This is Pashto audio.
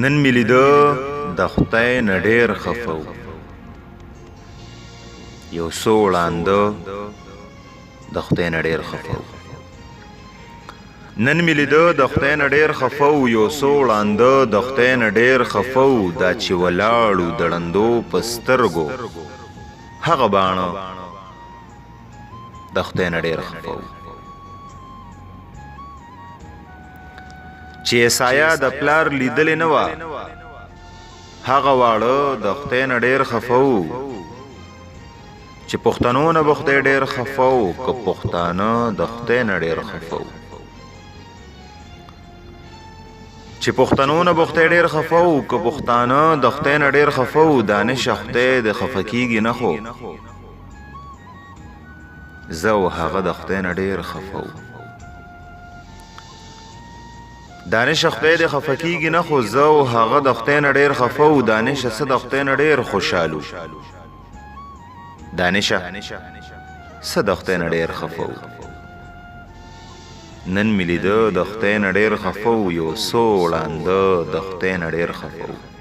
نن مې لیده د خدای نه ډېر خفه و یو څو وړانده د خدای نه ډېر خفه و نن مې لیده د خدای نه ډېر خفه و یو څو وړانده د خدای نه ډېر خفه و دا چې ولاړو د ړندو په سترګو هغه باڼه د خدای نه ډېر خفه و چې یسایا د پلار لیدلې نه وه هغه واړه د خدای نه ډېر خفه و چې پښتنو نه به خدای ډېر خفه و که پښتانه د خدای نه ډېر خفه و چې پښتنو نه به خدای ډېر خفه و که پښتانه د خدای نه ډېر خفه و دانشه خدای د خفه کېږي نه خو زه او هغه د خدای نه ډېر خفه و دانش خدای د خفه کېږي نه خو زه او هغه د خدای نه ډېر خفه و دانشه څه د خدای نه ډېر خوشحال و دانشه څه د خدای نه ډېر خفه و نن مې لیده د خدای نه ډېر خفه و یو څو وړانده د خدای نه ډېر خفه و